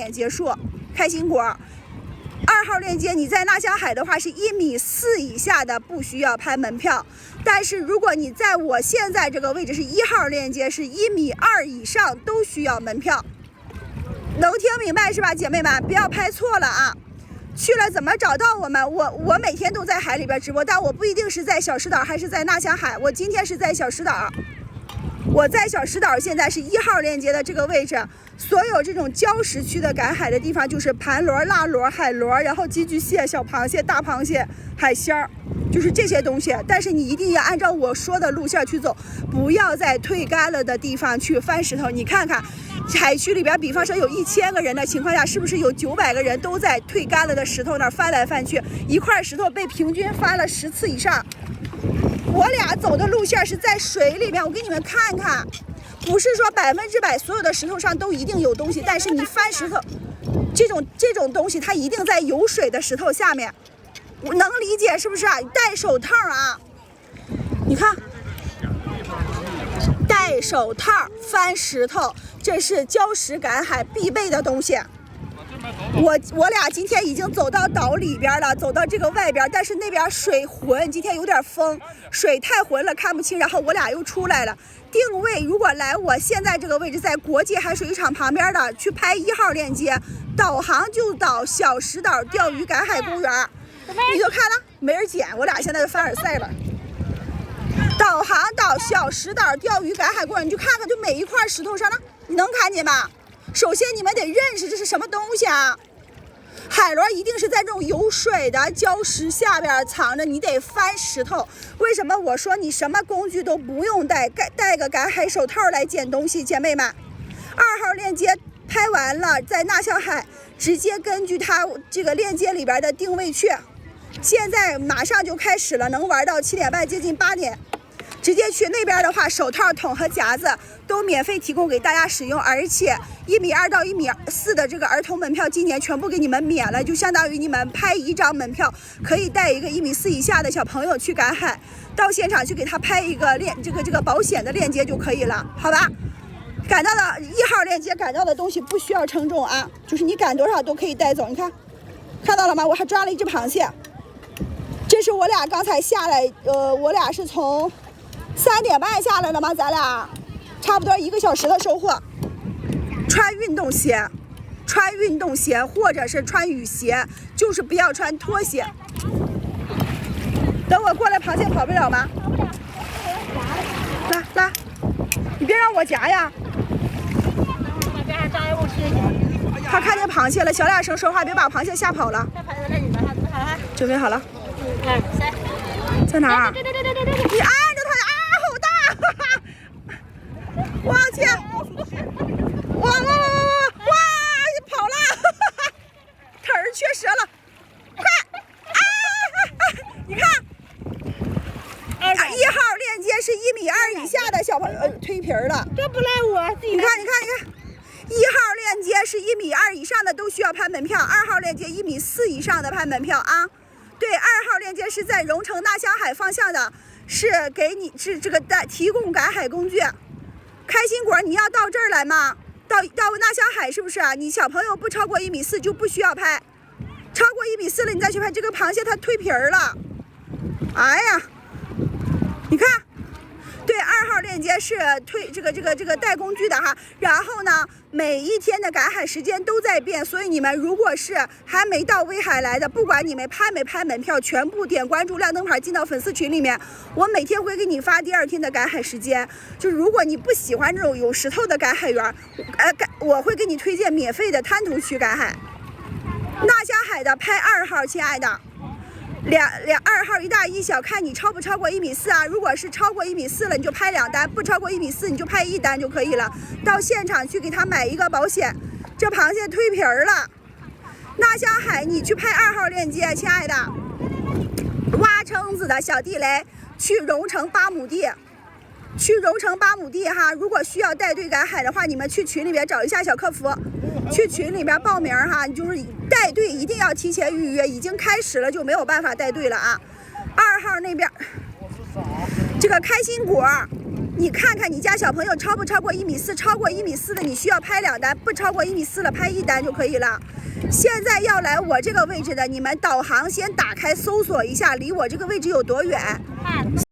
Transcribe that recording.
点结束。开心果2号链接，你在纳香海的话是1.4米以下的不需要拍门票，但是如果你在我现在这个位置是1号链接，是1.2米以上都需要门票。能听明白是吧，姐妹们？不要拍错了啊！去了怎么找到我们？我每天都在海里边直播，但我不一定是在小石岛还是在纳香海。我今天是在小石岛，我在小石岛现在是1号链接的这个位置。所有这种礁石区的赶海的地方，就是盘螺、辣螺、海螺，然后寄居蟹、小螃蟹、大螃蟹、海鲜儿，就是这些东西。但是你一定要按照我说的路线去走，不要在退干了的地方去翻石头。你看看海区里边，比方说有1000个人的情况下，是不是有900个人都在退干了的石头那儿翻来翻去？一块石头被平均翻了10次以上。我俩走的路线是在水里面，我给你们看看。不是说100%所有的石头上都一定有东西，但是你翻石头，这种东西它一定在有水的石头下面，我能理解是不是啊？戴手套啊，你看，戴手套翻石头，这是礁石赶海必备的东西。我俩今天已经走到岛里边了，走到这个外边，但是那边水浑，今天有点风，水太浑了看不清，然后我俩又出来了。定位如果来我现在这个位置，在国际海水浴场旁边的，去拍1号链接，导航就到小石岛钓鱼赶海公园，你就看了没人捡，我俩现在就凡尔赛了。导航到小石岛钓鱼赶海公园，你就看看，就每一块石头上呢，你能看见吗？首先你们得认识这是什么东西啊？海螺一定是在这种有水的礁石下边藏着，你得翻石头。为什么我说你什么工具都不用带，带个赶海手套来捡东西？姐妹们，2号链接拍完了，在纳香海直接根据它这个链接里边的定位去。现在马上就开始了，能玩到7点半接近8点。直接去那边的话，手套、桶和夹子都免费提供给大家使用，而且1.2米到1.4米的这个儿童门票今年全部给你们免了，就相当于你们拍1张门票可以带一个1.4米以下的小朋友去赶海，到现场去给他拍一个这个保险的链接就可以了，好吧？赶到了1号链接，赶到的东西不需要称重啊，就是你赶多少都可以带走。你看，看到了吗？我还抓了一只螃蟹，这是我俩刚才下来，我俩是从3点半下来了吗？咱俩差不多1个小时的收获。穿运动鞋或者是穿雨鞋，就是不要穿拖鞋。等我过来，螃蟹跑不了吗？来，你别让我夹呀！他看见螃蟹了，小点声说话，别把螃蟹吓跑了。准备好了。在哪儿？你按着它啊！好大！我去！哇！跑了！腿儿缺折了！快！你看，1号链接是1.2米以下的小朋友蜕皮了。这不赖我自己。你看，1号链接是1.2米以上的都需要拍门票，2号链接1.4米以上的拍门票啊。对，2号链接是在荣成纳香海方向的，是给你是这个提供赶海工具。开心果，你要到这儿来吗？到纳香海是不是啊？你小朋友不超过1.4米就不需要拍，超过1.4米了你再去拍。这个螃蟹它蜕皮了，哎呀，你看。对，2号链接是这个带工具的哈，然后呢，每一天的赶海时间都在变，所以你们如果是还没到威海来的，不管你们拍没拍门票，全部点关注亮灯牌进到粉丝群里面，我每天会给你发第2天的赶海时间。就如果你不喜欢这种有石头的赶海员，我会给你推荐免费的滩涂区赶海。纳香海的拍2号，亲爱的。2号一大一小，看你超不超过1.4米啊？如果是超过1.4米了，你就拍2单；不超过1.4米，你就拍1单就可以了。到现场去给他买一个保险。这螃蟹蜕皮了，纳香海，你去拍2号链接，亲爱的。挖蛏子的小地雷，去荣成8亩地。去荣成8亩地哈，如果需要带队赶海的话，你们去群里边找一下小客服，去群里边报名哈。你就是带队一定要提前预约，已经开始了就没有办法带队了啊。2号那边这个开心果你看看你家小朋友超不超过1.4米，超过1.4米的你需要拍2单，不超过1.4米的拍1单就可以了。现在要来我这个位置的，你们导航先打开搜索一下，离我这个位置有多远。